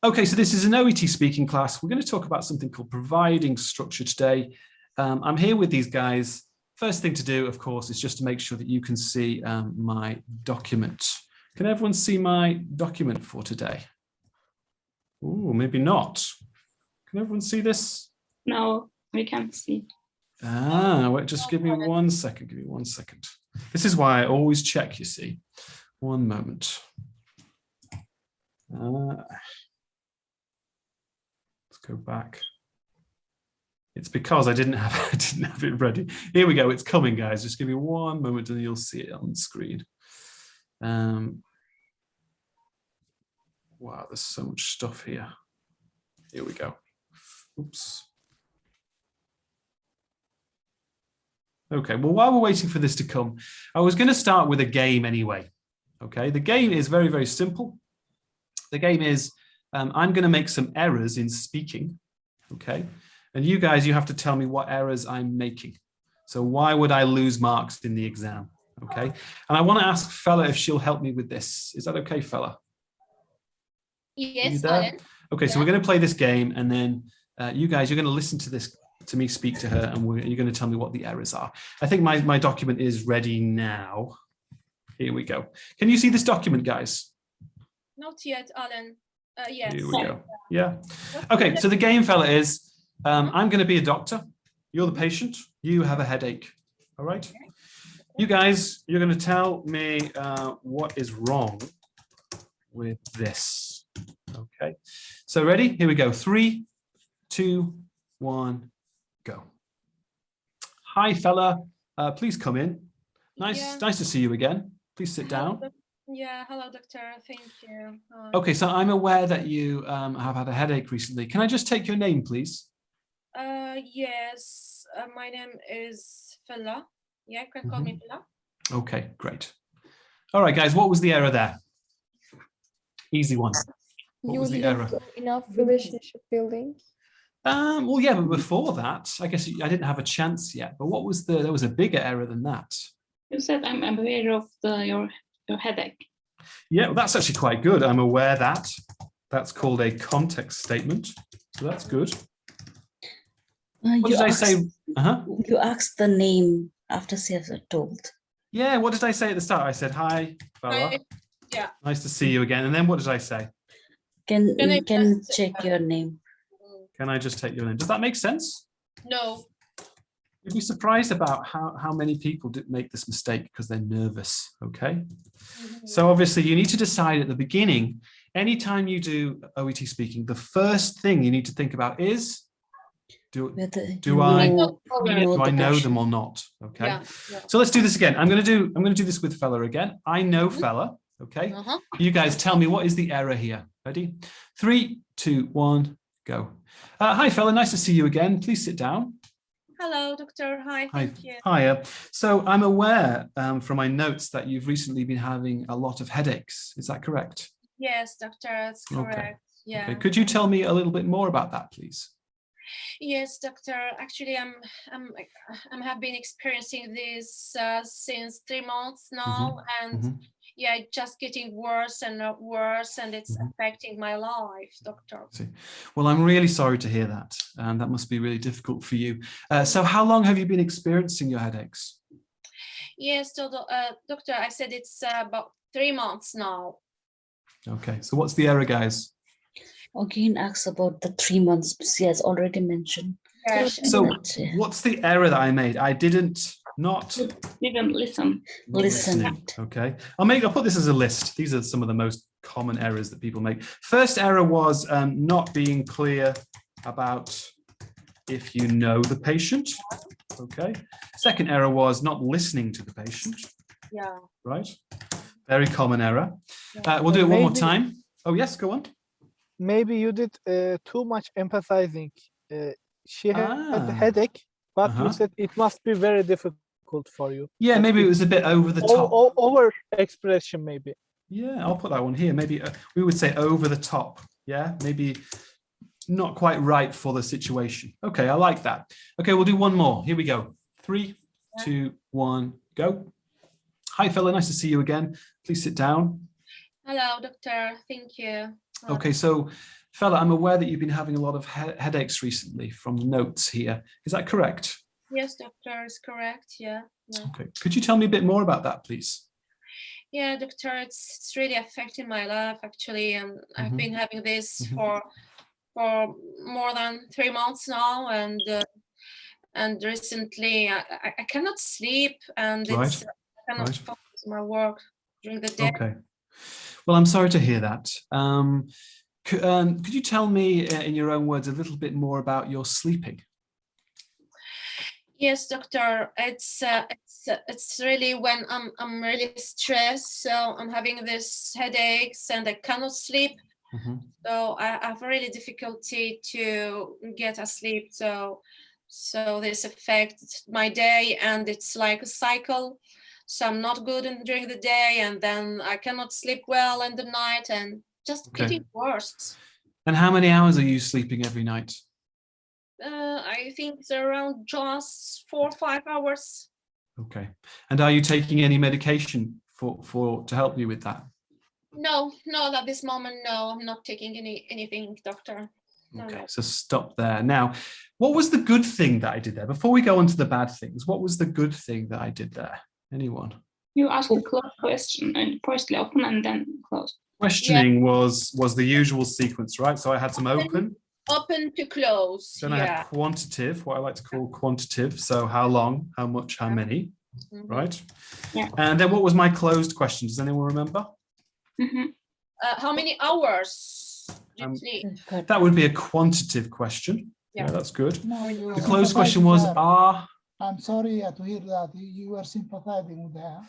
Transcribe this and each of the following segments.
Okay, so this is an OET speaking class. We're going to talk about something called providing structure today. I'm here with these guys. First thing to do, of course, is just to make sure that you can see my document. Can everyone see my document for today? Oh, maybe not. Can everyone see this? No, we can't see. Wait, just give me 1 second. Give me 1 second. This is why I always check, you see. 1 moment. Let's go back. It's because I didn't have it ready. Here we go. It's coming, guys. Just give me 1 moment and you'll see it on the screen. Wow, there's so much stuff here. Here we go. Oops. Okay, well, while we're waiting for this to come, I was going to start with a game anyway. Okay, the game is very, very simple. The game is, I'm going to make some errors in speaking. Okay, and you guys, you have to tell me what errors I'm making. So why would I lose marks in the exam? Okay, and I want to ask Fella if she'll help me with this. Is that okay, Fella? Yes, okay, so we're going to play this game, and then you guys, you're going to listen to me speak to her, and you're going to tell me what the errors are. I think my document is ready now. Here we go. Can you see this document, guys? Not yet, Alan. Yes. Here we go. Yeah. Okay, so the game, Fella, is I'm going to be a doctor. You're the patient. You have a headache. All right? You guys, you're going to tell me what is wrong with this. Okay. So ready? Here we go. 3, 2, 1, go. Hi, Fella. Please come in. Nice to see you again. Please sit down. Yeah, hello, doctor. Thank you. Okay, so I'm aware that you have had a headache recently. Can I just take your name, please? Yes, my name is Fella. Yeah, you can call me Fella. Okay, great. All right, guys, what was the error there? Easy one. What was the error? Enough relationship building. Well, yeah, but before that, I guess I didn't have a chance yet. But what was there was a bigger error than that. You said I'm aware of your headache. Yeah, well, that's actually quite good. I'm aware that. That's called a context statement. So that's good. What did I say? You asked the name after she has told. Yeah, what did I say at the start? I said, hi, Fella. Hi. Yeah. Nice to see you again. And then what did I say? Can check your name. Can I just take your name? Does that make sense? No. You'd be surprised about how many people make this mistake because they're nervous, okay? So obviously you need to decide at the beginning, anytime you do OET speaking, the first thing you need to think about is, do I know them or not? Okay. Yeah. So let's do this again. I'm going to do this with Fella again. I know Fella, okay? You guys tell me what is the error here. Ready? 3, 2, 1, go. Hi, Fella. Nice to see you again. Please sit down. Hello, doctor. Hi. Thank you. Hiya. So I'm aware from my notes that you've recently been having a lot of headaches. Is that correct? Yes, doctor. That's correct. Okay. Yeah. Okay. Could you tell me a little bit more about that, please? Yes, doctor. Actually, I have been experiencing this since 3 months now, and yeah, it's just getting worse and worse, and it's affecting my life, doctor. Well, I'm really sorry to hear that. That must be really difficult for you. So how long have you been experiencing your headaches? Yes, doctor, I said it's about 3 months now. Okay, so what's the error, guys? Again, ask about the 3 months. She has already mentioned. Yes. So what's the error that I made? I didn't listen. Okay, I'll put this as a list. These are some of the most common errors that people make. First error was not being clear about if you know the patient. Okay. Second error was not listening to the patient. Yeah. Right. Very common error. Yeah. We'll do it one more time. Oh yes, go on. Maybe you did too much empathizing. She had a headache, but you said it must be very difficult for you. Yeah, maybe it was a bit over the top. Over expression, maybe. Yeah, I'll put that one here. Maybe we would say over the top. Yeah, maybe not quite right for the situation. Okay, I like that. Okay, we'll do one more. Here we go. 3, 2, 1, go. Hi, Fella. Nice to see you again. Please sit down. Hello, doctor. Thank you. Okay, so fella, I'm aware that you've been having a lot of headaches recently from the notes here. Is that correct? Yes, doctor, is correct. Yeah. Okay, could you tell me a bit more about that, please? Yeah, doctor, it's really affecting my life actually. I've been having this for more than 3 months now, and recently I cannot sleep, and Right. I cannot focus on my work during the day. Okay. Well, I'm sorry to hear that. Could you tell me in your own words a little bit more about your sleeping? Yes, doctor. It's really when I'm really stressed, so I'm having this headaches and I cannot sleep. So I have really difficulty to get asleep. So this affects my day, and it's like a cycle. So I'm not good during the day, and then I cannot sleep well in the night, and just getting worse. And how many hours are you sleeping every night? I think it's around just 4 or 5 hours. Okay. And are you taking any medication to help you with that? No, at this moment, no, I'm not taking anything, doctor. Okay, No. so stop there. Now, what was the good thing that I did there? Before we go on to the bad things, what was the good thing that I did there? Anyone? You asked a closed question and firstly open and then closed. Questioning was the usual sequence, right? So I had some open to close. Then I had quantitative, what I like to call quantitative. So how long, how much, how many, right? Yeah. And then what was my closed question? Does anyone remember? How many hours do you sleep? That would be a quantitative question. Yeah, that's good. No, the closed question was, I'm sorry to hear that you were sympathizing with her.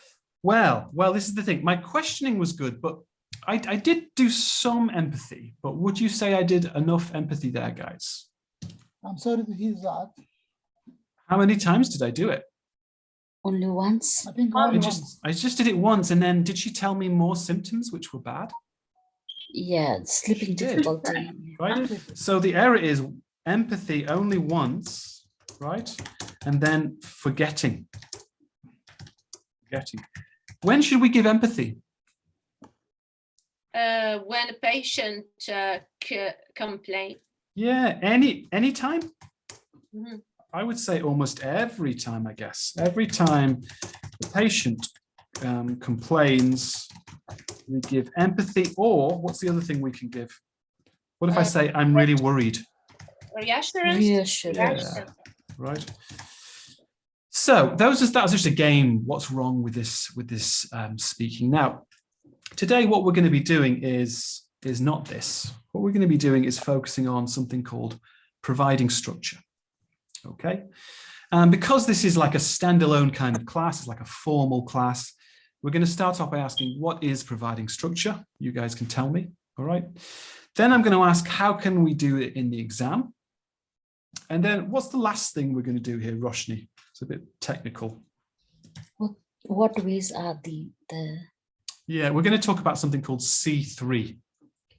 Well, this is the thing. My questioning was good, but I did do some empathy. But would you say I did enough empathy there, guys? I'm sorry to hear that. How many times did I do it? Only once. I think only once. I just did it once, and then did she tell me more symptoms which were bad? Yeah, sleeping difficulty. Right. So the error is empathy only once, right? And then forgetting. When should we give empathy? When a patient complains. Yeah, any time. I would say almost every time, I guess. Every time the patient complains, we give empathy, or what's the other thing we can give? What if I say, I'm really worried? Reassurance. Yeah, right. So that was just a game. What's wrong with this speaking? Now, today what we're going to be doing is not this. What we're going to be doing is focusing on something called providing structure. Okay, because this is like a standalone kind of class, it's like a formal class, we're going to start off by asking, what is providing structure? You guys can tell me, all right? Then I'm going to ask, how can we do it in the exam? And then what's the last thing we're going to do here, Roshni? It's a bit technical. What ways are the... Yeah, we're going to talk about something called C3.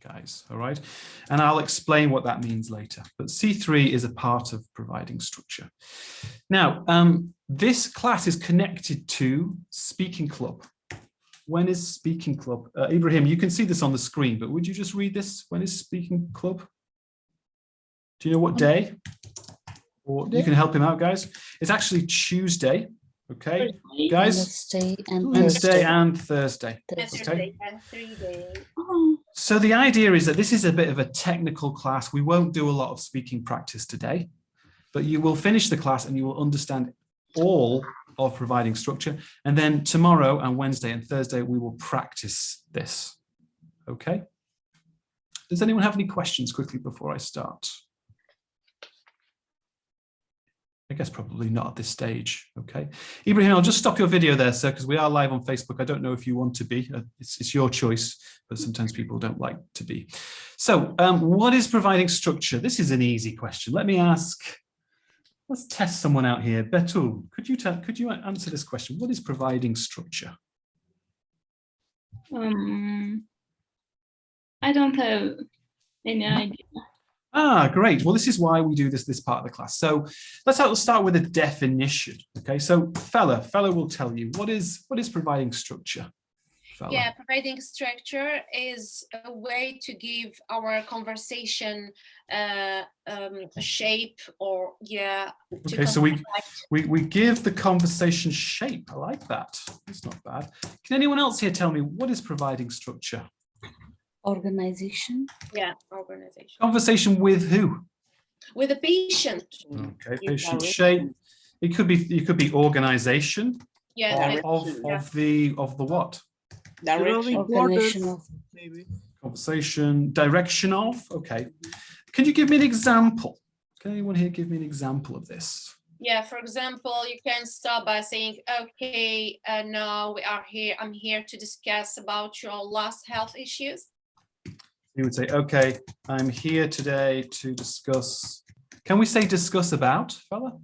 Guys, all right, and I'll explain what that means later, but C3 is a part of providing structure. Now, this class is connected to Speaking Club. When is Speaking Club? Ibrahim, you can see this on the screen, but would you just read this? When is Speaking Club? Do you know what day? Or you can help him out, guys. It's actually Tuesday. Okay, guys. Wednesday and Thursday. Okay. 3 days. So the idea is that this is a bit of a technical class. We won't do a lot of speaking practice today, but you will finish the class and you will understand all of providing structure. And then tomorrow and Wednesday and Thursday, we will practice this. Okay. Does anyone have any questions quickly before I start? I guess probably not at this stage. Okay. Ibrahim, I'll just stop your video there, sir, because we are live on Facebook. I don't know if you want to be. It's your choice, but sometimes people don't like to be. So what is providing structure? This is an easy question. Let me ask, let's test someone out here. Betul, could you answer this question? What is providing structure? I don't have any idea. Ah, great. Well, this is why we do this part of the class. So let's start with a definition. Okay, so fella will tell you what is providing structure. Fella? Yeah, providing structure is a way to give our conversation a shape, or yeah. Okay, so we give the conversation shape. I like that. It's not bad. Can anyone else here tell me what is providing structure? Organization. Yeah, organization. Conversation with who? With a patient. Okay, patient shape. It could be organization. Yeah, Of the what? Drawing Organization borders, of maybe. Conversation, direction of. Okay. Can you give me an example? Can anyone here give me an example of this? yeah. For example, you can start by saying, okay, now we are here. I'm here to discuss about your last health issues. You would say, okay, I'm here today to discuss. Can we say discuss about, fella?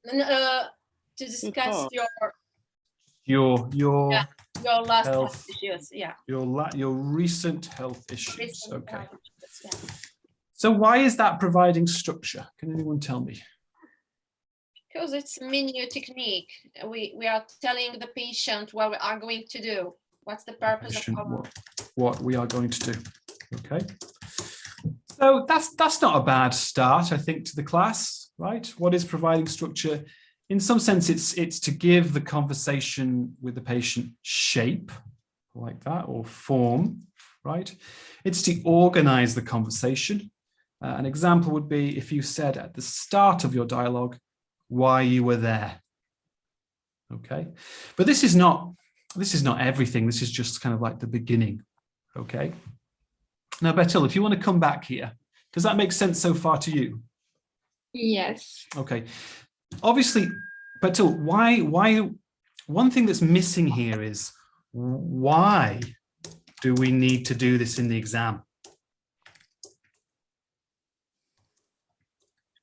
To discuss Your your last health health issues. Yeah. your recent health issues. Recent Okay. health issues, yeah. So why is that providing structure? Can anyone tell me? Because it's menu technique. We are telling the patient what we are going to do. What's the purpose Patient, of our... what we are going to do. Okay. So that's not a bad start, I think, to the class, right? What is providing structure? In some sense, it's to give the conversation with the patient shape, like that, or form, right? It's to organize the conversation. An example would be if you said at the start of your dialogue why you were there. Okay, but this is not everything. This is just kind of like the beginning. Okay. Now, Betul, if you want to come back here, does that make sense so far to you? Yes. Okay. Obviously, Betul, why? One thing that's missing here is why do we need to do this in the exam?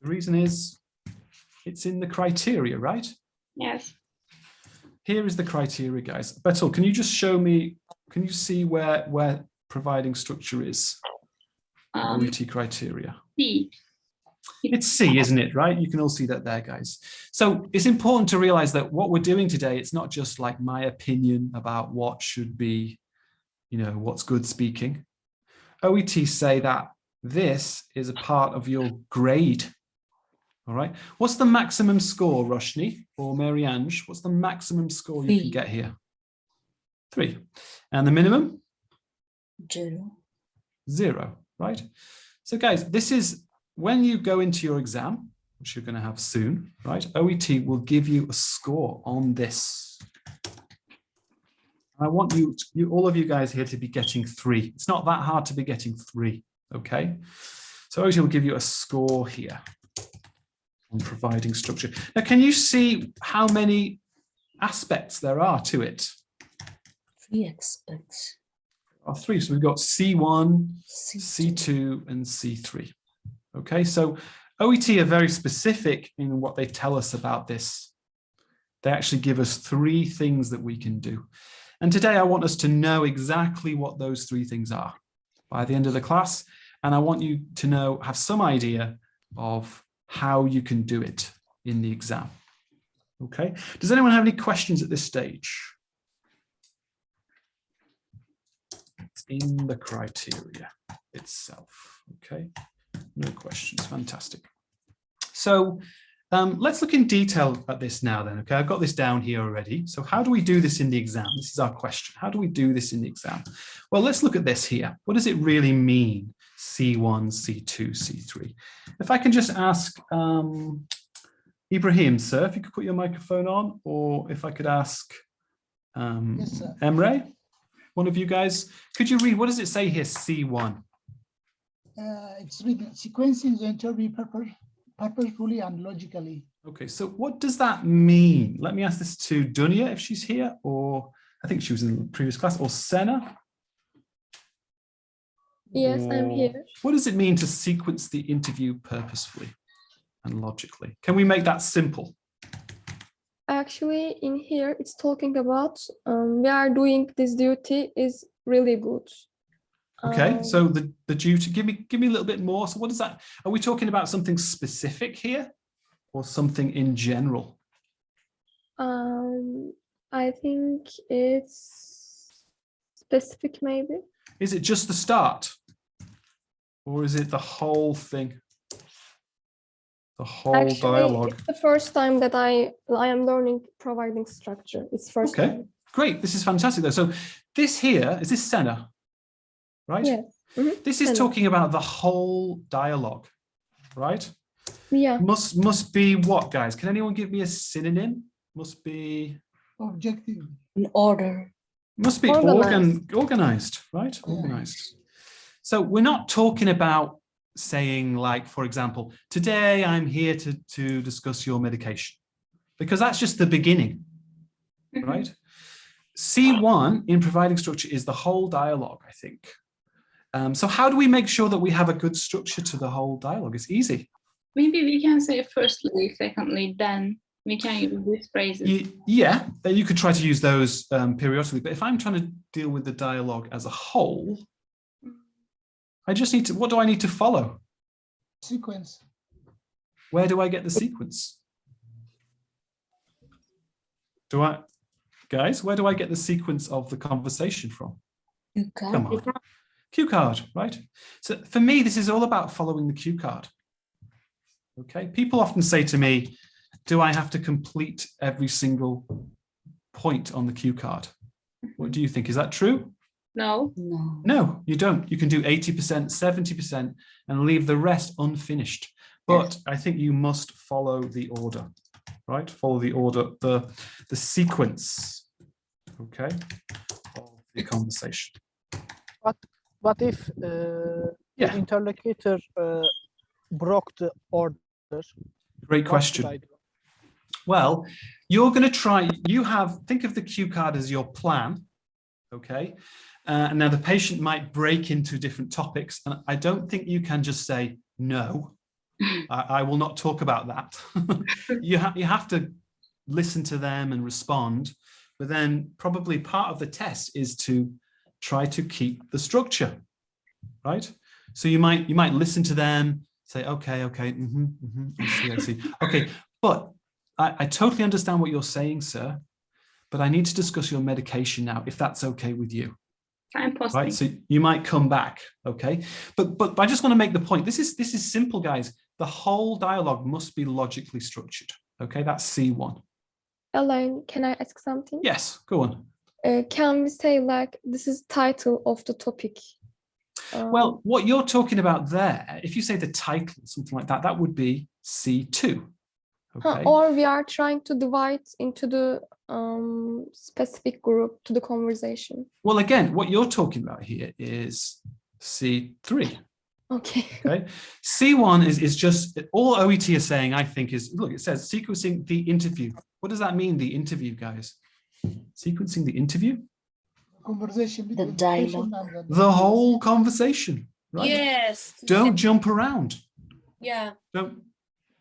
The reason is it's in the criteria, right? Yes. Here is the criteria, guys. Betul, can you just show me, can you see where providing structure is? OET criteria. C. It's C, isn't it, right? You can all see that there, guys. So it's important to realize that what we're doing today, it's not just like my opinion about what should be, what's good speaking. OET say that this is a part of your grade. All right. What's the maximum score, Roshni or Mary-Ange? What's the maximum score you can get here? 3. And the minimum? 0, right? So guys, this is when you go into your exam, which you're going to have soon, right? OET will give you a score on this. I want you all of you guys here to be getting 3. It's not that hard to be getting 3, okay? So OET will give you a score here on providing structure. Now, can you see how many aspects there are to it? 3 aspects. 3. So we've got C1, C2, and C3. Okay, so OET are very specific in what they tell us about this. They actually give us 3 things that we can do. And today I want us to know exactly what those 3 things are by the end of the class. And I want you to have some idea of how you can do it in the exam. Okay, does anyone have any questions at this stage? It's in the criteria itself. Okay, no questions. Fantastic. So let's look in detail at this now then. Okay, I've got this down here already. So how do we do this in the exam? This is our question. How do we do this in the exam? Well, let's look at this here. What does it really mean? C1, C2, C3. If I can just ask Ibrahim, sir, if you could put your microphone on, or if I could ask Yes, sir. Emre, one of you guys, could you read, what does it say here, C1? It's written, sequencing the interview purposefully and logically. Okay, so what does that mean? Let me ask this to Dunya if she's here, or I think she was in the previous class, or Senna. Yes, I'm here. What does it mean to sequence the interview purposefully and logically? Can we make that simple? Actually, in here, it's talking about we are doing this duty is really good. Okay, so the duty, give me a little bit more. So what is that? Are we talking about something specific here or something in general? I think it's specific maybe. Is it just the start? Or is it the whole thing? The whole Actually, dialogue? it's the first time that I am learning providing structure. It's first Okay, time. great. This is fantastic though. So this here, is this Senna? Right? Yes. Mhm. This is Senna. talking about the whole dialogue, right? Yeah. Must be what, guys? Can anyone give me a synonym? Must be Objective. In order. Organized. organized, right? Yeah. Organized. So we're not talking about saying, like, for example, today I'm here to discuss your medication, because that's just the beginning, right? C1 in providing structure is the whole dialogue, I think. So how do we make sure that we have a good structure to the whole dialogue? It's easy. Maybe we can say firstly, secondly, then we can use these phrases. Yeah, you could try to use those periodically, but if I'm trying to deal with the dialogue as a whole, I just need to, what do I need to follow? Sequence. Where do I get the sequence? Guys, where do I get the sequence of the conversation from? You can. Come on. Cue card, right? So for me, this is all about following the cue card. Okay, people often say to me, do I have to complete every single point on the cue card? What do you think? Is that true? No. No. No, you don't. You can do 80%, 70% and leave the rest unfinished. But I think you must follow the order, right? Follow the order, the sequence, okay, of the conversation. What if Yeah. the interlocutor broke the order? Great What question. should I do? Well, you're going to try, think of the cue card as your plan, okay? Now the patient might break into different topics, and I don't think you can just say, no, I will not talk about that. You have to listen to them and respond, but then probably part of the test is to try to keep the structure, right? So you might listen to them, say, okay, I see. Okay, but I totally understand what you're saying, sir, but I need to discuss your medication now, if that's okay with you. Signposting. Right, so you might come back, okay? But I just want to make the point. This is simple, guys. The whole dialogue must be logically structured, okay? That's C1. Elaine, can I ask something? Yes, go on. Can we say like this is title of the topic? Well, what you're talking about there, if you say the title, something like that, that would be C2. Okay. Or we are trying to divide into the specific group to the conversation. Well, again, what you're talking about here is C3. Okay. Okay. C1 is just, all OET is saying, I think, is, look, it says sequencing the interview. What does that mean, the interview, guys? Sequencing the interview? Conversation between dialogue. patient and The whole conversation, right? Yes. Don't jump around. Yeah. Don't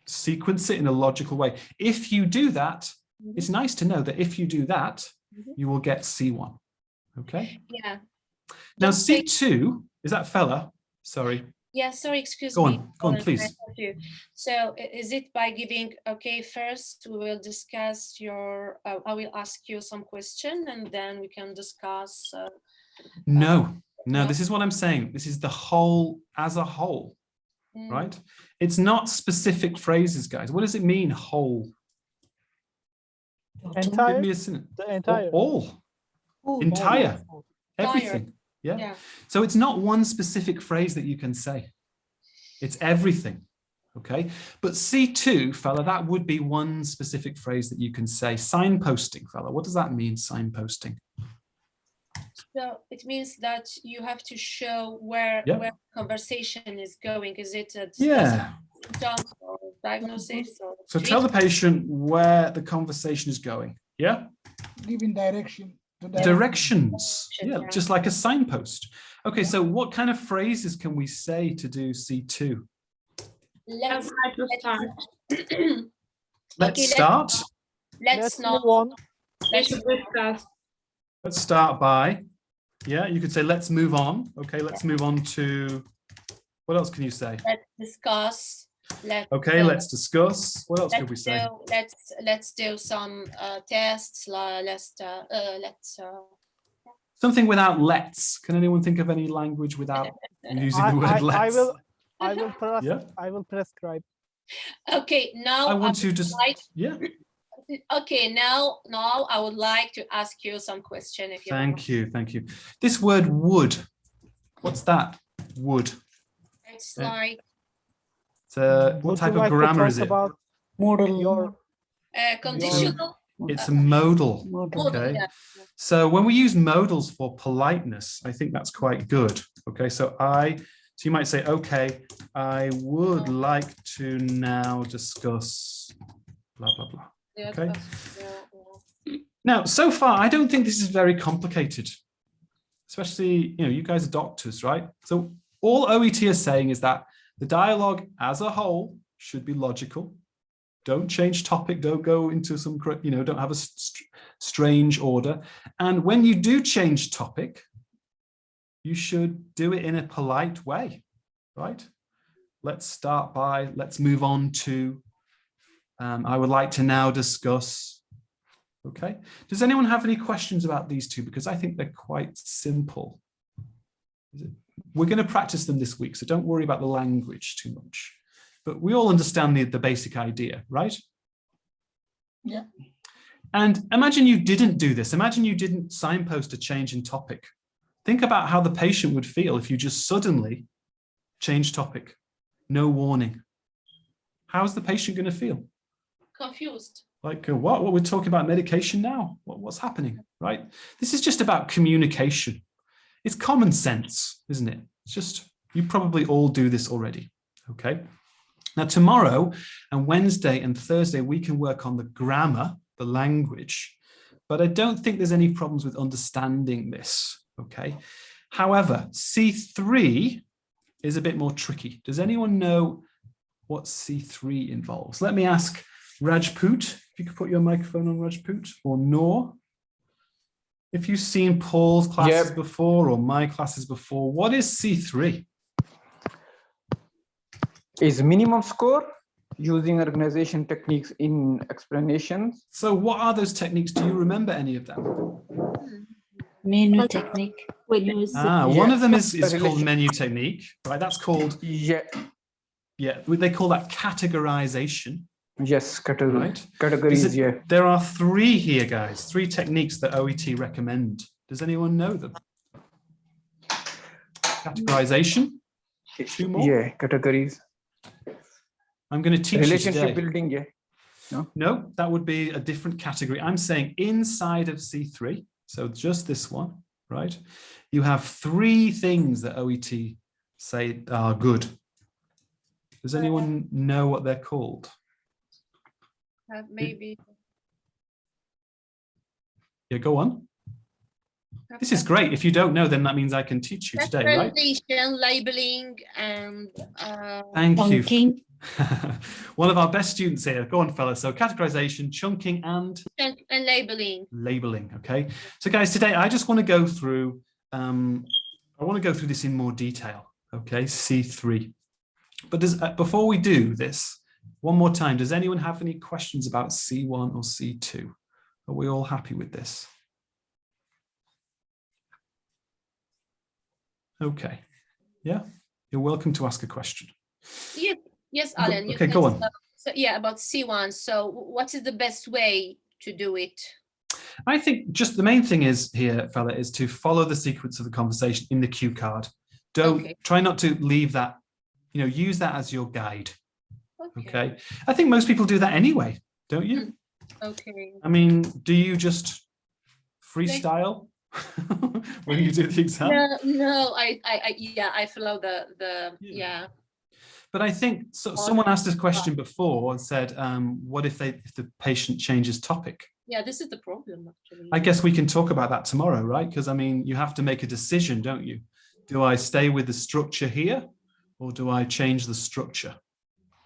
sequence it in a logical way. If you do that, it's nice to know that if you do that, you will get C1. Okay. Yeah. Now Just say- C2, is that fella? Sorry. Yeah, sorry, excuse Go me. on, please. I have to. So is it by giving, okay, first we will discuss your, I will ask you some question and then we can discuss. No, no? this is what I'm saying. This is the whole as a whole, right? It's not specific phrases, guys. What does it mean, whole? Give Entire. me a synonym. The entire. All. Entire. Everything. Yeah. Yeah. So it's not one specific phrase that you can say. It's everything. Okay. But C2, fella, that would be one specific phrase that you can say. Signposting, fella. What does that mean, signposting? So it means that you have to show where conversation is going. Is it a symptoms or diagnosis? Or so tell the patient where the conversation is going. Yeah. giving direction. Directions. Yeah, just like a signpost. Okay, so what kind of phrases can we say to do C2? Let's start. Let's start. Let's move not. on. Let's discuss. Let's start by, yeah, you could say, let's move on. Okay, let's move on to, what else can you say? Let's discuss. Let's discuss. What else could we say? Let's do some tests. Something without let's. Can anyone think of any language without using the word let's? I will prescribe. Okay, now I want to would just, like, yeah. okay, now I would like to ask you some question if you don't mind. Thank you. This word would, what's that? Would. It's like What Would type you of like to grammar talk is it? about Model. your conditional. It's a modal. Model. Okay. Yeah. So when we use modals for politeness, I think that's quite good. Okay, so you might say, okay, I would like to now discuss blah, blah, blah. Yeah, Okay. yeah. Now, so far, I don't think this is very complicated, especially, you guys are doctors, right? So all OET is saying is that the dialogue as a whole should be logical. Don't change topic, don't go into some, don't have a strange order. And when you do change topic, you should do it in a polite way, right? Let's move on to, I would like to now discuss, okay? Does anyone have any questions about these two? Because I think they're quite simple. We're going to practice them this week, so don't worry about the language too much. But we all understand the basic idea, right? Yeah. And imagine you didn't do this. Imagine you didn't signpost a change in topic. Think about how the patient would feel if you just suddenly change topic. No warning. How's the patient going to feel? Confused. Like, what? We're talking about medication now? What's happening, right? This is just about communication. It's common sense, isn't it? It's just, you probably all do this already, okay? Now, tomorrow and Wednesday and Thursday, we can work on the grammar, the language, but I don't think there's any problems with understanding this, okay? However, C3 is a bit more tricky. Does anyone know what C3 involves? Let me ask Rajput, if you could put your microphone on, Rajput, or Noor. If you've seen Paul's classes before or my classes before, what is C3? Is minimum score using organization techniques in explanations. So what are those techniques? Do you remember any of them? Menu technique. One of them is called menu technique, right? That's called, yeah, they call that categorization. Yes, category, right? categories, yeah. There are 3 here, guys, 3 techniques that OET recommend. Does anyone know them? Categorization, 2 more? Yeah, categories. I'm going to teach relationship you today. Building, yeah. No, that would be a different category. I'm saying inside of C3, so just this one, right? You have 3 things that OET say are good. Does anyone know what they're called? Maybe. Yeah, go on. This is great. If you don't know, then that means I can teach you today, right? Translation, labeling, and Thank chunking. you. One of our best students here. Go on, fellas. So categorization, chunking, and labeling. Labeling. Okay. So, guys, today I just want to go through. I want to go through this in more detail. Okay, C3. But before we do this, one more time, does anyone have any questions about C1 or C2? Are we all happy with this? Okay. Yeah. You're welcome to ask a question. Yes, Alan. Okay, go on. So, yeah, about C1. So what is the best way to do it? I think just the main thing is here, fella, is to follow the sequence of the conversation in the cue card. Try not to leave that, use that as your guide. Okay. I think most people do that anyway, don't you? Okay. I mean, do you just freestyle when you do the exam? No, I follow the. But I think someone asked this question before and said, what if the patient changes topic? Yeah, this is the problem, actually. I guess we can talk about that tomorrow, right? Because I mean, you have to make a decision, don't you? Do I stay with the structure here or do I change the structure?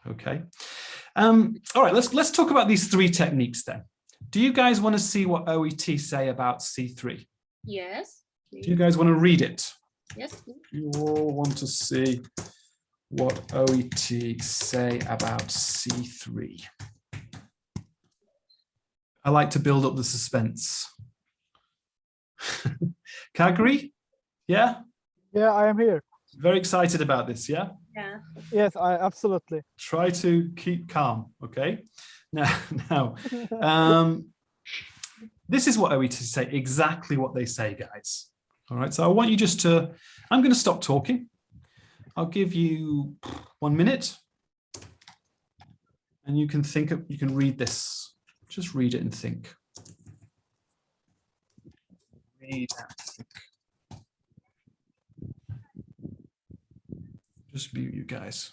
Okay. All right, let's talk about these 3 techniques then. Do you guys want to see what OET say about C3? Yes. Please. Do you guys want to read it? Yes. Please. You all want to see what OET say about C3. I like to build up the suspense. Kagri? Yeah? Yeah, I am here. Very excited about this, yeah? Yeah. Yes, I absolutely. Try to keep calm, okay? Now, this is what OET say, exactly what they say, guys. All right, so I want you just to, I'm going to stop talking. I'll give you 1 minute. And you can think of, you can read this. Just read it and think. Read and think. Just mute you guys.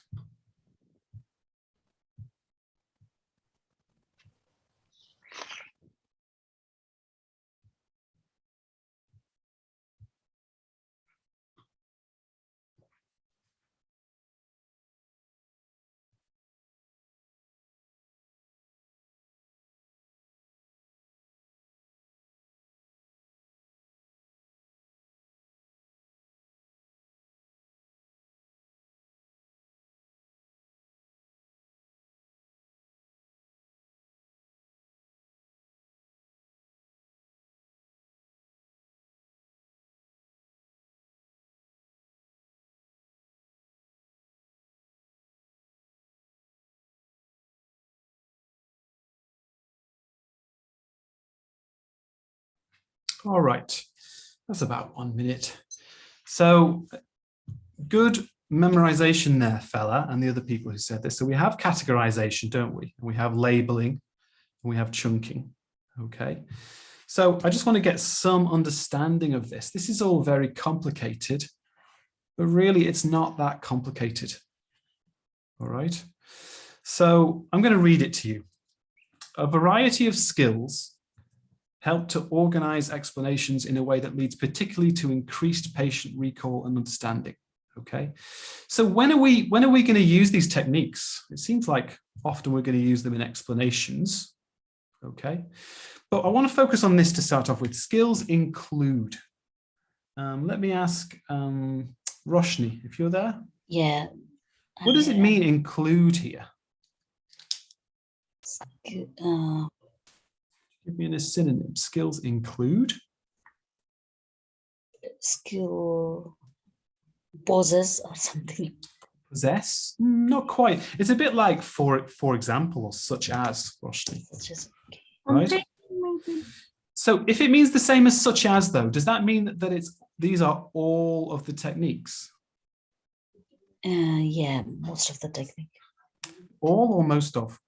All right, that's about 1 minute. So good memorization there, fella, and the other people who said this. So we have categorization, don't we? And we have labeling, and we have chunking, okay? So I just want to get some understanding of this. This is all very complicated, but really it's not that complicated, all right? So I'm going to read it to you. A variety of skills help to organize explanations in a way that leads particularly to increased patient recall and understanding. Okay, so when are we going to use these techniques? It seems like often we're going to use them in explanations. Okay, but I want to focus on this to start off with. Skills include. Let me ask Roshni, if you're there. Yeah. What does it mean, include here? Give me a synonym. Skills include? Skill possess or something. Possess? Not quite. It's a bit like for example, or such as, Roshni. Such as, okay. Right? So if it means the same as such as, though, does that mean that these are all of the techniques? Yeah, most of the technique. All or most of?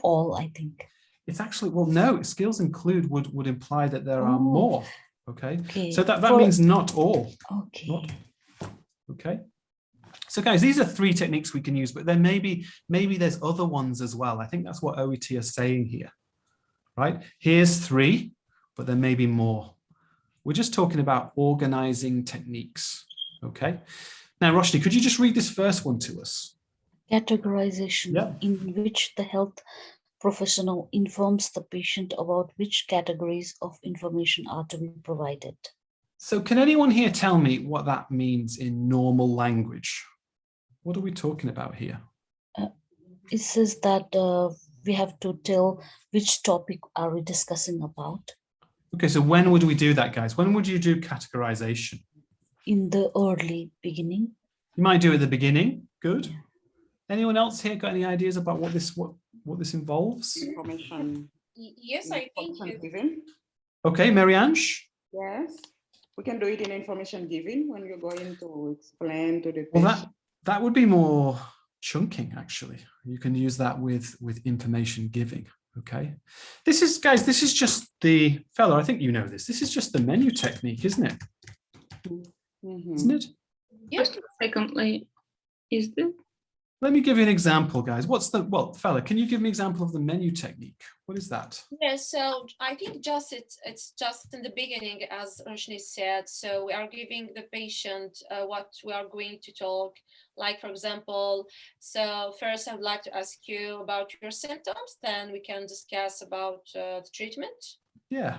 All, I think. It's actually, well, no, skills include would imply that there are more. Okay. So that means not all. Okay. Not, okay. So guys, these are 3 techniques we can use, but then maybe there's other ones as well. I think that's what OET are saying here, right? Here's 3, but there may be more. We're just talking about organizing techniques. Okay. Now, Roshni, could you just read this first one to us? Categorization, in which the health professional informs the patient about which categories of information are to be provided. So can anyone here tell me what that means in normal language? What are we talking about here? It says that we have to tell which topic are we discussing about. Okay, so when would we do that, guys? When would you do categorization? In the early beginning. You might do it at the beginning. Good. Yeah. Anyone else here got any ideas about what this involves? Information. Yes, I think. Given. Okay, Mariange? Yes, we can do it in information giving when you're going to explain to the patient. Well, that would be more chunking, actually. You can use that with information giving. Okay. This is, guys, this is just the fellow. I think you know this. This is just the menu technique, isn't it? Mm-hmm. Isn't it? Yes. Secondly, is this? Let me give you an example, guys. Well, fella, can you give me an example of the menu technique? What is that? Yes, so I think it's just in the beginning, as Roshni said. So we are giving the patient what we are going to talk. Like, for example, so first I would like to ask you about your symptoms, then we can discuss about the treatment. Yeah.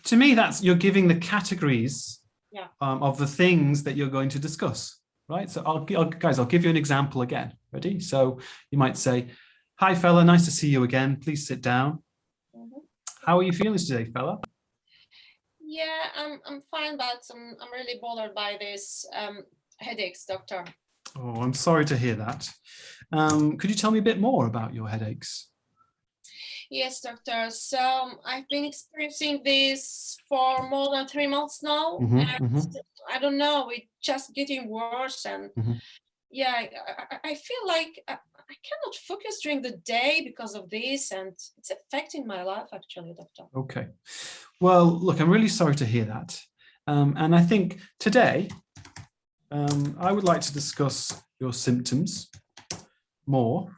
To me, you're giving the categories of the things that you're going to discuss. Right, so I'll give you an example again. Ready? So you might say, "Hi, fella, nice to see you again. Please sit down. How are you feeling today, fella?" Yeah, I'm fine, but I'm really bothered by this headaches, doctor. Oh, I'm sorry to hear that. Could you tell me a bit more about your headaches? Yes, doctor. So I've been experiencing this for more than 3 months now, and I don't know, it's just getting worse. And yeah, I feel like I cannot focus during the day because of this, and it's affecting my life actually, doctor. Okay. Well, look, I'm really sorry to hear that. And I think today, I would like to discuss your symptoms more,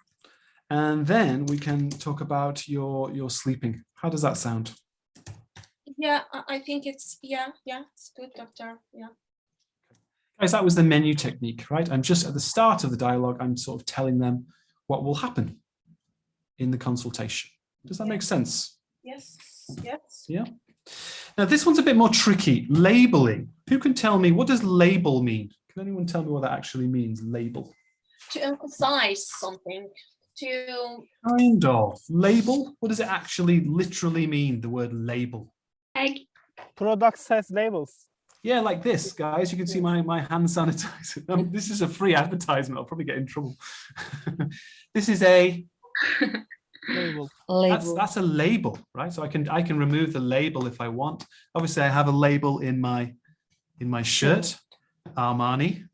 and then we can talk about your sleeping. How does that sound? Yeah, I think it's, yeah, it's good, doctor. Yeah. Guys, that was the menu technique, right? I'm just at the start of the dialogue, I'm sort of telling them what will happen in the consultation. Does that make sense? Yes. Yeah. Now, this one's a bit more tricky. Labeling. Who can tell me, what does label mean? Can anyone tell me what that actually means, label? To emphasize something, to... Kind of. Label? What does it actually literally mean, the word label? Product size labels. Yeah, like this, guys. You can see my hand sanitizer. This is a free advertisement. I'll probably get in trouble. This is a Label. That's a label, right? So I can remove the label if I want. Obviously, I have a label in my shirt, Armani.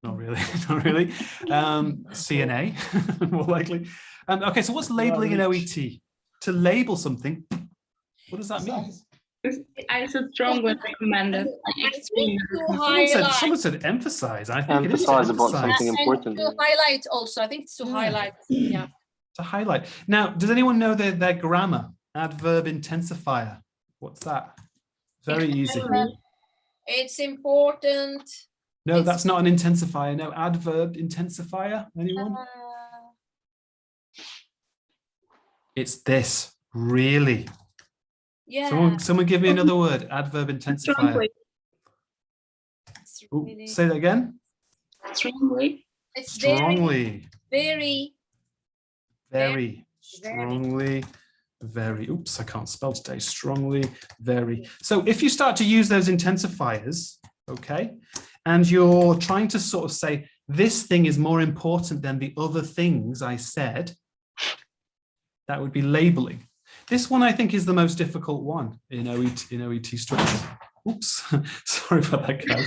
Not really, not really. CNA, more likely. Okay, so what's labeling in OET? To label something, what does that mean? I said strongly recommended. Someone said emphasize. I think emphasize it is about something important. To highlight also, I think it's to highlight. Yeah. To highlight. Now, does anyone know their grammar? Adverb intensifier. What's that? Very easy. It's important. No, that's not an intensifier. No, adverb intensifier. Anyone? It's this. Really. Yeah. Someone give me another word. Adverb intensifier. Ooh, say that again. Strongly. It's strongly. Very. Strongly. Very. Oops, I can't spell today. Strongly. Very. So if you start to use those intensifiers, okay, and you're trying to sort of say this thing is more important than the other things I said, that would be labeling. This one, I think, is the most difficult one in OET structure. Oops, sorry about that, guys.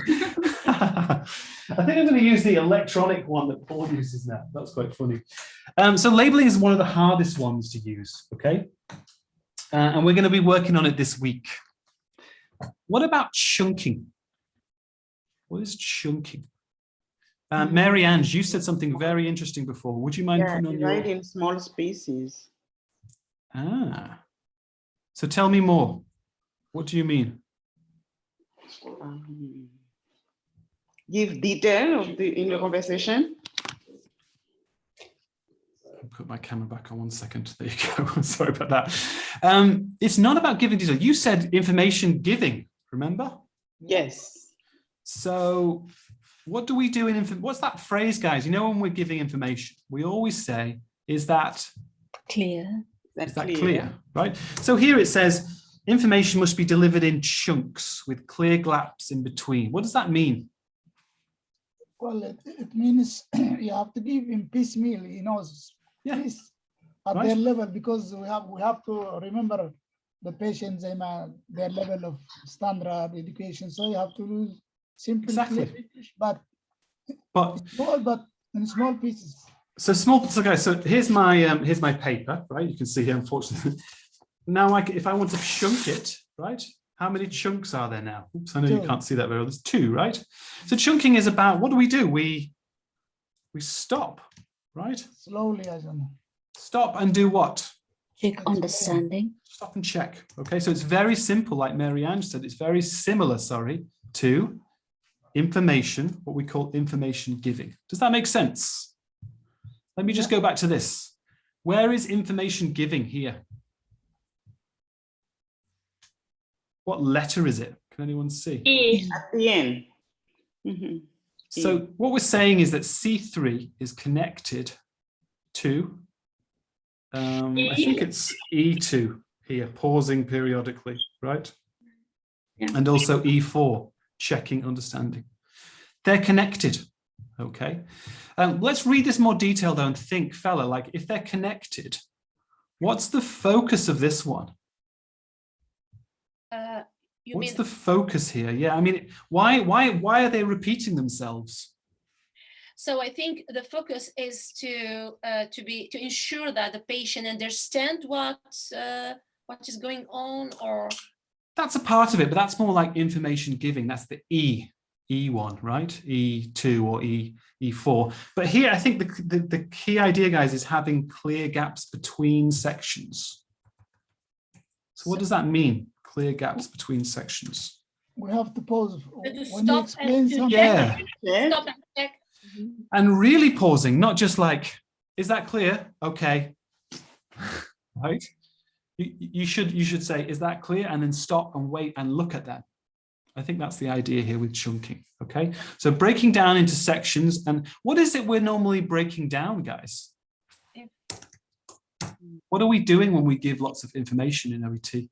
I think I'm going to use the electronic one that Paul uses now. That's quite funny. So labeling is one of the hardest ones to use, okay? And we're going to be working on it this week. What about chunking? What is chunking? Mary Ange, you said something very interesting before. Would you mind putting on divide in small spaces. So tell me more. What do you mean? Give detail in the conversation. I'll put my camera back on 1 second. There you go. Sorry about that. It's not about giving detail. You said information giving, remember? Yes. So what do we do in what's that phrase, guys? You know, when we're giving information, we always say, is that clear? Is that clear? Right? So here it says, information must be delivered in chunks with clear gaps in between. What does that mean? Well, it means you have to give him piecemeal, piece at their level, because we have to remember the patients and their level of standard education. So you have to do simple, but small, but in small pieces. So guys, so here's my paper, right? You can see here, unfortunately. Now, if I want to chunk it, right? How many chunks are there now? Oops, I know you can't see that very well. There's 2, right? So chunking is about, what do? We stop, right? Slowly, I don't know. Stop and do what? Check understanding. Stop and check. Okay, so it's very simple, like Mary Ange said. It's very similar, to information, what we call information giving. Does that make sense? Let me just go back to this. Where is information giving here? What letter is it? Can anyone see? E. At the end. So what we're saying is that C3 is connected to, I think it's E2 here, pausing periodically, right? Yeah. And also E4, checking understanding. They're connected. Okay. Let's read this more detail though and think, fella, like if they're connected, what's the focus of this one? What's the focus here? Yeah, I mean, why are they repeating themselves? So I think the focus is to ensure that the patient understand what is going on, or that's a part of it, but that's more like information giving. That's the E1, right? E2 or E4. But here, I think the key idea, guys, is having clear gaps between sections. So what does that mean? Clear gaps between sections. We have to pause to when you stop explain and to something. Yeah. stop and check. And really pausing, not just like, is that clear? Okay. Right? You should say, is that clear? And then stop and wait and look at that. I think that's the idea here with chunking. Okay. So breaking down into sections. And what is it we're normally breaking down, guys? What are we doing when we give lots of information in OET?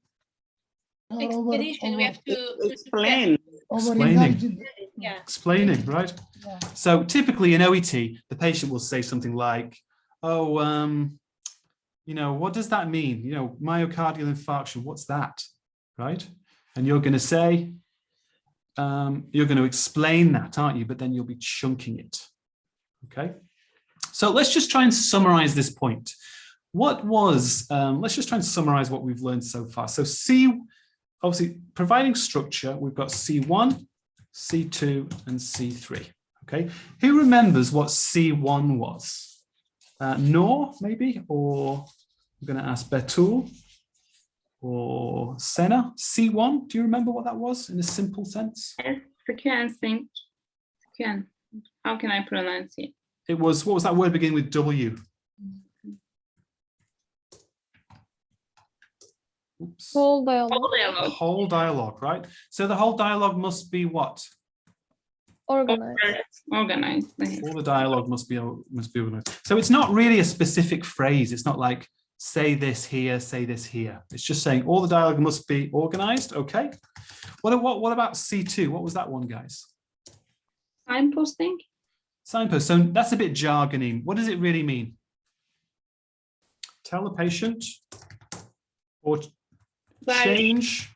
Explanation, we have to Explain. Explaining. Yeah. Explaining, right? Yeah. So typically in OET, the patient will say something like, oh, you know, what does that mean? You know, myocardial infarction, what's that? Right? And you're going to say, you're going to explain that, aren't you? But then you'll be chunking it. Okay. So let's just try and summarize this point. What was, let's just try and summarize what we've learned so far. So obviously providing structure, we've got C1, C2, and C3. Okay. Who remembers what C1 was? Noor, maybe, or I'm going to ask Betul or Senna. C1, do you remember what that was in a simple sense? Yes, sequencing. How can I pronounce it? It was, what was that word beginning with W? Oops. Whole dialogue. Whole dialogue, right? So the whole dialogue must be what? Organized. Organized. All the dialogue must be organized. So it's not really a specific phrase. It's not like say this here, say this here. It's just saying all the dialogue must be organized. Okay. What about C2? What was that one, guys? Signposting. Signpost. So that's a bit jargony. What does it really mean? Tell the patient or change.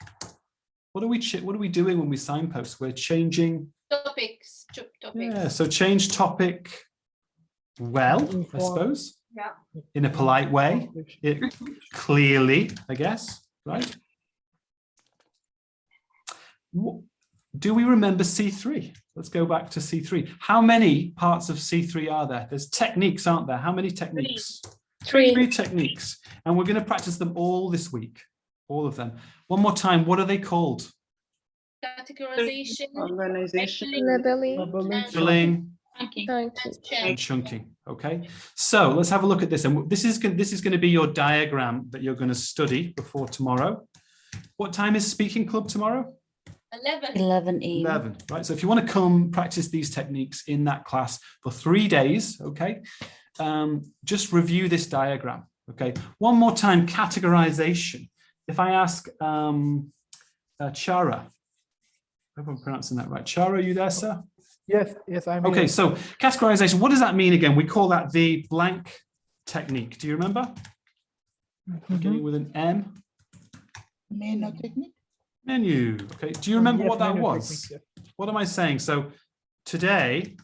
What are we doing when we signpost? We're changing Topics. Yeah, so change topic well, I suppose. Yeah. In a polite way, clearly, I guess, right? Do we remember C3? Let's go back to C3. How many parts of C3 are there? There's techniques, aren't there? How many techniques? Three techniques. And we're going to practice them all this week, all of them. One more time, what are they called? Categorization, Organization, labeling, and chunking. Okay, so let's have a look at this. And this is going to be your diagram that you're going to study before tomorrow. What time is speaking club tomorrow? 11 a.m. 11, right? So if you want to come practice these techniques in that class for 3 days, okay, just review this diagram. Okay, one more time, categorization. If I ask Chara, I hope I'm pronouncing that right. Chara, are you there, sir? Yes, I'm okay, here. so categorization, what does that mean again? We call that the blank technique. Do you remember? Beginning with an M. Menu technique. Menu. Okay, do you remember what that menu was? technique, yes. What am I saying? So today,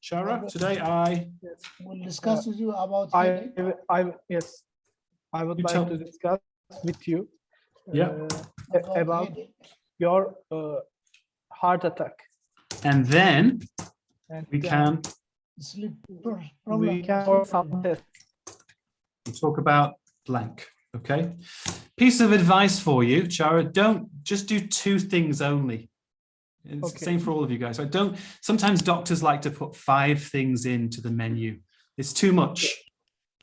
Chara, today I will discuss with you about I would like to discuss with you about your heart attack. And then we can sleep talk about blank. Okay. Piece of advice for you, Chara, don't just do 2 things only. It's the same for all of you guys. Right? Sometimes doctors like to put 5 things into the menu. It's too much.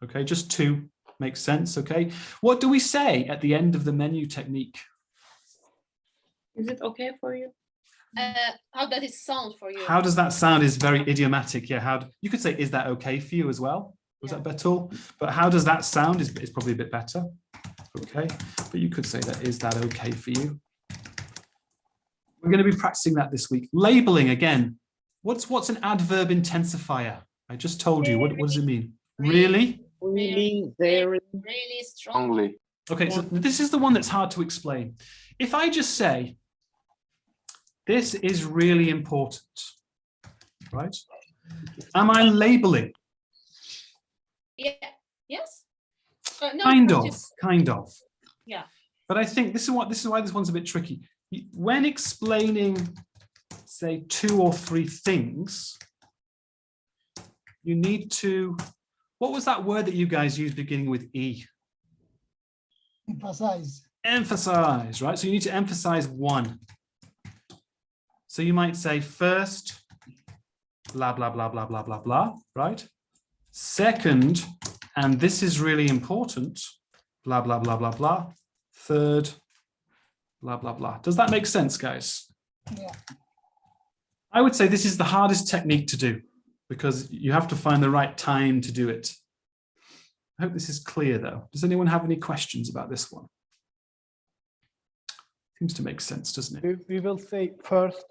Okay, just 2 makes sense. Okay. What do we say at the end of the menu technique? Is it okay for you? How does it sound for you? How does that sound is very idiomatic. Yeah, you could say, is that okay for you as well? Was that better? But how does that sound is probably a bit better. Okay, but you could say that, is that okay for you? We're going to be practicing that this week. Labeling again. What's an adverb intensifier? I just told you. What does it mean? Really? Really, very really strongly. Okay, so this is the one that's hard to explain. If I just say, this is really important, right? Am I labeling? Yeah. Yes. No, Kind of. Yeah. But I think this is why this one's a bit tricky. When explaining, say, 2 or 3 things, you need to. What was that word that you guys used beginning with E? Emphasize. Emphasize, right? So you need to emphasize one. So you might say first, blah, blah, blah, blah, blah, blah, blah, right? Second, and this is really important, blah, blah, blah, blah, blah. Third, blah, blah, blah. Does that make sense, guys? Yeah. I would say this is the hardest technique to do because you have to find the right time to do it. I hope this is clear, though. Does anyone have any questions about this one? Seems to make sense, doesn't it? We will say first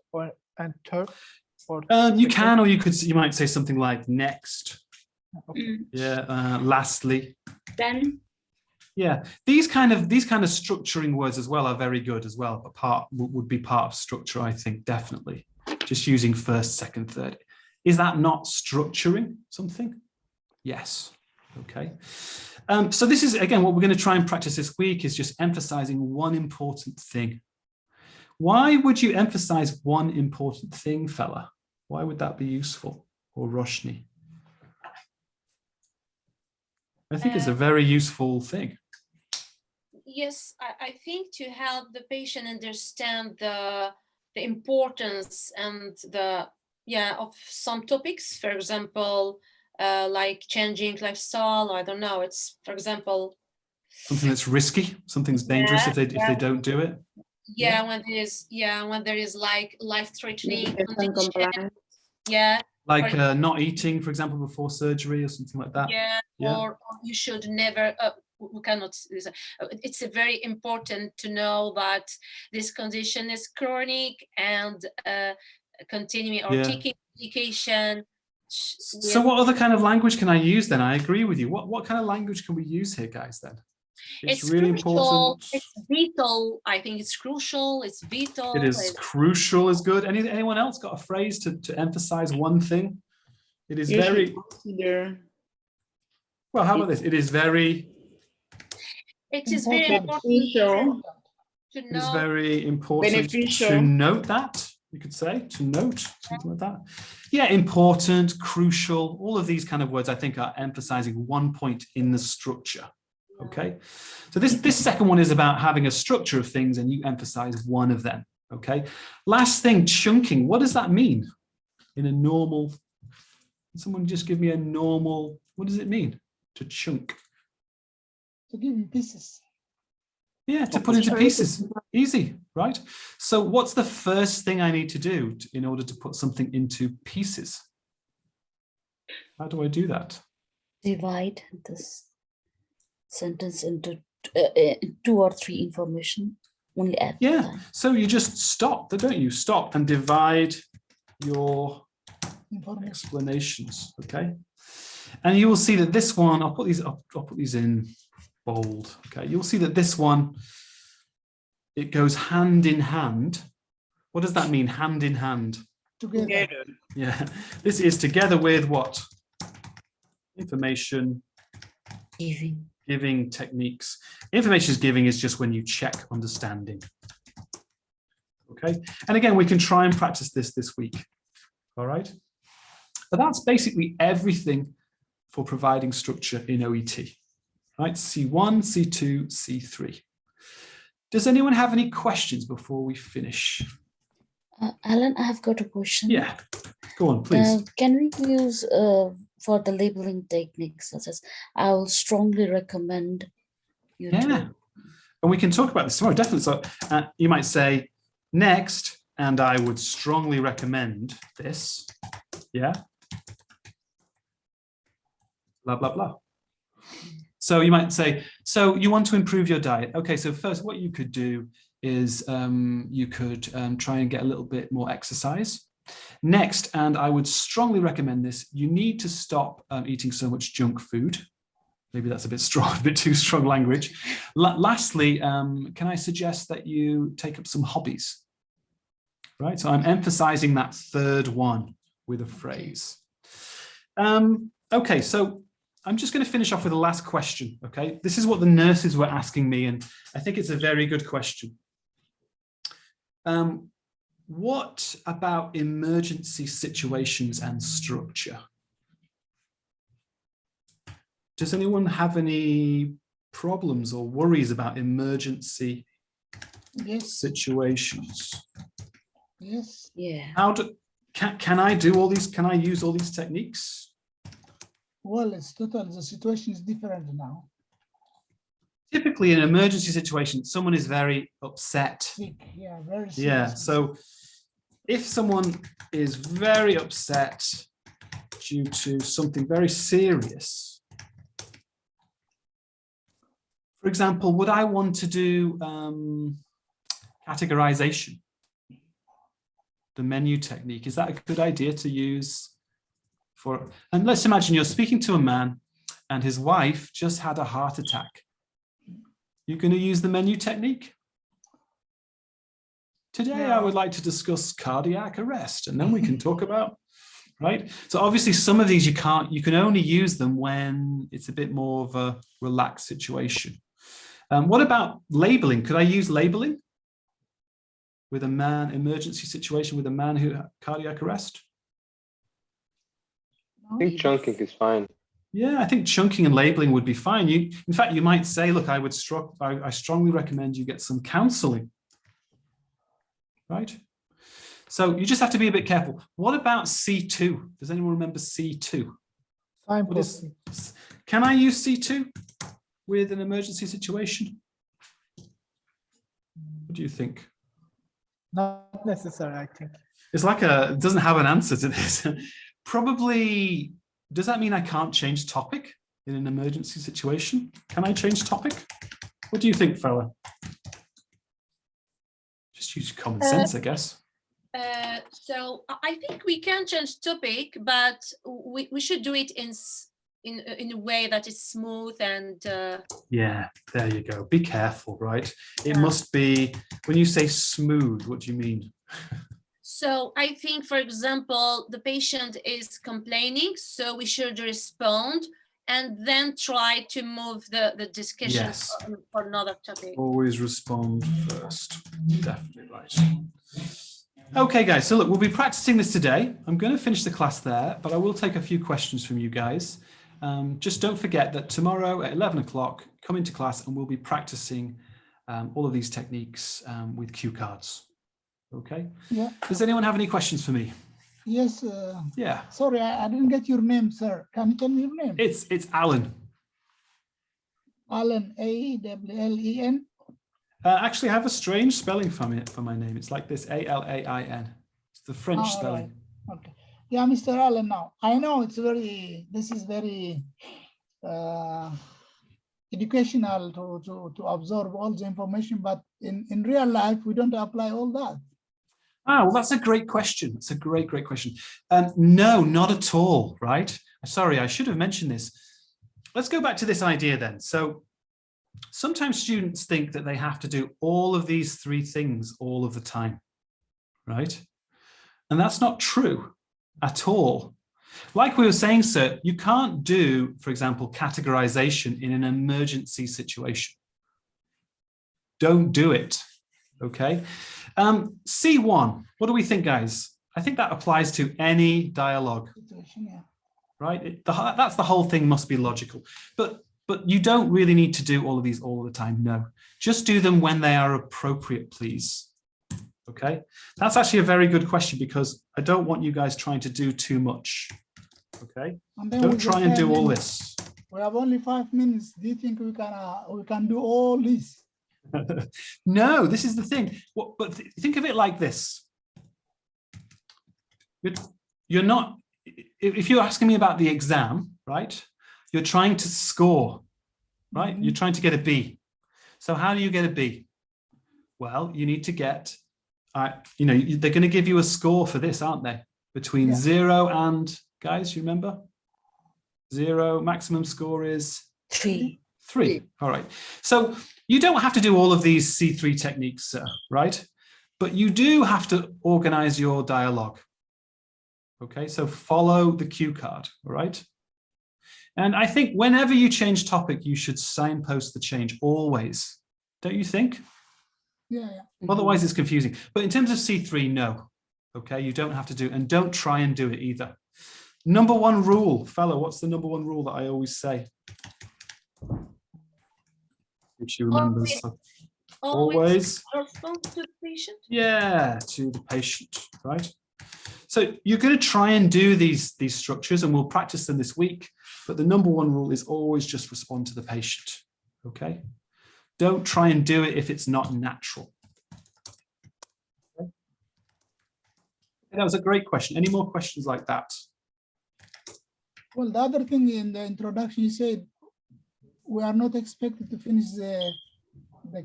and third. Or you can, or you might say something like next. Mm. Yeah. Lastly. Then. Yeah. These kind of structuring words as well are very good as well. But would be part of structure, I think, definitely. Just using first, second, third. Is that not structuring something? Yes. Okay. So this is, again, what we're going to try and practice this week is just emphasizing one important thing. Why would you emphasize one important thing, fella? Why would that be useful? Or Roshni? I think it's a very useful thing. Yes, I think to help the patient understand the importance and of some topics, for example, like changing lifestyle. I don't know. It's, for example, something that's risky, something's dangerous if they don't do it. Yeah, when there is like life-threatening condition. Yeah. Like not eating, for example, before surgery or something like that. Yeah. Or you should never. We cannot. It's very important to know that this condition is chronic and continuing or taking medication. So what other kind of language can I use then? I agree with you. What kind of language can we use here, guys, then? It's really crucial, important. It's vital. I think it's crucial. It's vital. It is crucial is good. Anyone else got a phrase to emphasize one thing? It is very. Well, how about this? It is very. It is very important to know. It is very important to note that. You could say to note something like that. Yeah, important, crucial. All of these kind of words I think are emphasizing one point in the structure. Okay, so this second one is about having a structure of things and you emphasize one of them. Okay, last thing, chunking. What does that mean in a normal? Can someone just give me a normal? What does it mean to chunk? To give in pieces. Yeah, to put into pieces. Easy, right? So what's the first thing I need to do in order to put something into pieces? How do I do that? Divide this sentence into 2 or 3 information only at yeah time. So you just stop, don't you? Stop and divide your explanations. Okay, and you will see that this one, I'll put these in bold. Okay, you'll see that this one, it goes hand in hand. What does that mean, hand in hand? Together. Yeah, this is together with what? Information giving techniques. Information giving is just when you check understanding. Okay, and again, we can try and practice this week. All right, but that's basically everything for providing structure in OET. Right, C1, C2, C3. Does anyone have any questions before we finish? Alan, I have got a question. Yeah, go on, please. Can we use for the labeling techniques such as I will strongly recommend you to. And we can talk about this tomorrow, definitely. So you might say next, and I would strongly recommend this. Yeah. Blah, blah, blah. So you might say, so you want to improve your diet. Okay, so first what you could do is you could try and get a little bit more exercise. Next, and I would strongly recommend this, you need to stop eating so much junk food. Maybe that's a bit strong, a bit too strong language. Lastly, can I suggest that you take up some hobbies? Right, so I'm emphasizing that third one with a phrase. Okay, so I'm just going to finish off with the last question, okay? This is what the nurses were asking me, and I think it's a very good question. What about emergency situations and structure? Does anyone have any problems or worries about emergency situations? Yes. Yeah. How do, can I do all these? Can I use all these techniques? Well, it's total. The situation is different now. Typically, in an emergency situation, someone is very upset. Sick. Yeah, very sick. Yeah. So, if someone is very upset due to something very serious, for example, would I want to do categorization? The menu technique, is that a good idea to use for, and let's imagine you're speaking to a man and his wife just had a heart attack. You're going to use the menu technique? Today, I would like to discuss cardiac arrest, and then we can talk about, right? So obviously some of these you can only use them when it's a bit more of a relaxed situation. What about labeling? Could I use labeling with a man, emergency situation with a man who had cardiac arrest? I think chunking is fine. Yeah, I think chunking and labeling would be fine. In fact, you might say, look, I strongly recommend you get some counseling, right? So you just have to be a bit careful. What about C2? Does anyone remember C2? Can I use C2 with an emergency situation? What do you think? Not necessary, I think. It's like it doesn't have an answer to this. Probably, does that mean I can't change topic in an emergency situation? Can I change topic? What do you think, fella? Just use common sense, I guess. So I think we can change topic, but we should do it in a way that is smooth and yeah, there you go. Be careful, right? It must be, when you say smooth, what do you mean? So I think, for example, the patient is complaining, so we should respond and then try to move the discussion for another topic. Always respond first. Definitely right. Okay, guys, so look, we'll be practicing this today. I'm going to finish the class there, but I will take a few questions from you guys. Just don't forget that tomorrow at 11 o'clock, come into class and we'll be practicing all of these techniques with cue cards. Okay. Yeah. Does anyone have any questions for me? Yes. Yeah. Sorry, I didn't get your name, sir. Can you tell me your name? It's Alan. Alan, A-L-L-E-N. Actually, I have a strange spelling for my name. It's like this, A-L-A-I-N. It's the French spelling. Right. Okay. Yeah, Mr. Allen. Now I know this is very educational to absorb all the information, but in real life we don't apply all that. Ah, well, that's a great question. It's a great question. No, not at all, right? Sorry, I should have mentioned this. Let's go back to this idea then. So sometimes students think that they have to do all of these three things all of the time, right? And that's not true at all. Like we were saying, sir, you can't do, for example, categorization in an emergency situation. Don't do it, okay? C1, what do we think, guys? I think that applies to any dialogue, right? That's the whole thing, must be logical. But you don't really need to do all of these all the time, no. Just do them when they are appropriate, please. Okay, that's actually a very good question because I don't want you guys trying to do too much. Okay, don't try and do all this. We have only 5 minutes. Do you think we can do all this? No, this is the thing. But think of it like this. You're not, if you're asking me about the exam, right? You're trying to score, right? You're trying to get a B. So how do you get a B? Well, you need to get, they're going to give you a score for this, aren't they? Between 0 and, guys, you remember? 0, maximum score is? 3. 3. All right. So you don't have to do all of these C3 techniques, right? But you do have to organize your dialogue. Okay, so follow the cue card, all right? And I think whenever you change topic, you should signpost the change always. Don't you think? Yeah. Otherwise, it's confusing. But in terms of C3, no. Okay, you don't have to do, and don't try and do it either. Number 1 rule, fellow, what's the number 1 rule that I always say? Which she remembers. Always respond to the patient. Yeah, to the patient, right? So you're going to try and do these structures, and we'll practice them this week. But the number 1 rule is always just respond to the patient. Okay. Don't try and do it if it's not natural. Okay. That was a great question. Any more questions like that? Well, the other thing in the introduction, you said we are not expected to finish the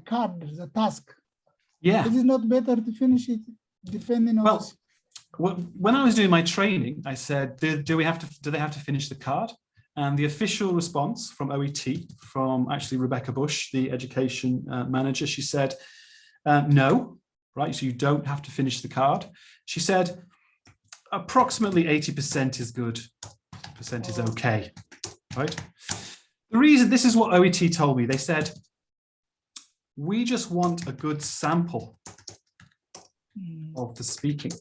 card, the task. Yeah. Is it not better to finish it depending on? Well, when I was doing my training, I said, do they have to finish the card? And the official response from OET, from actually Rebecca Bush, the education manager, she said, no, right? So you don't have to finish the card. She said, approximately 80% is good, percent is okay, right? The reason, this is what OET told me. They said, we just want a good sample of the speaking.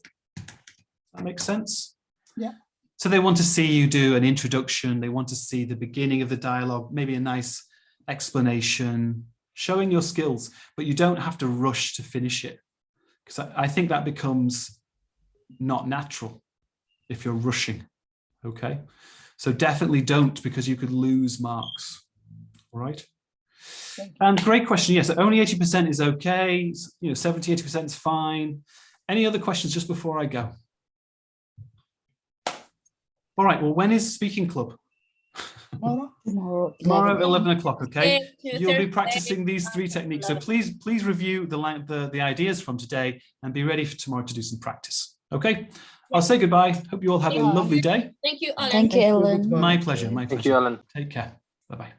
That makes sense? Yeah. So they want to see you do an introduction. They want to see the beginning of the dialogue, maybe a nice explanation, showing your skills, but you don't have to rush to finish it. Because I think that becomes not natural if you're rushing, okay? So definitely don't, because you could lose marks, all right? And great question, yes, only 80% is okay, 70, 80% is fine. Any other questions just before I go? All right, well, when is speaking club? Tomorrow. Tomorrow at 11 o'clock, okay? You'll be practicing these 3 techniques. So please review the ideas from today and be ready for tomorrow to do some practice, okay? I'll say goodbye. Hope you all have a lovely day. Thank you, Alan. Thank you, Ellen. My pleasure, my pleasure. Thank you, Alan. Take care. Bye-bye.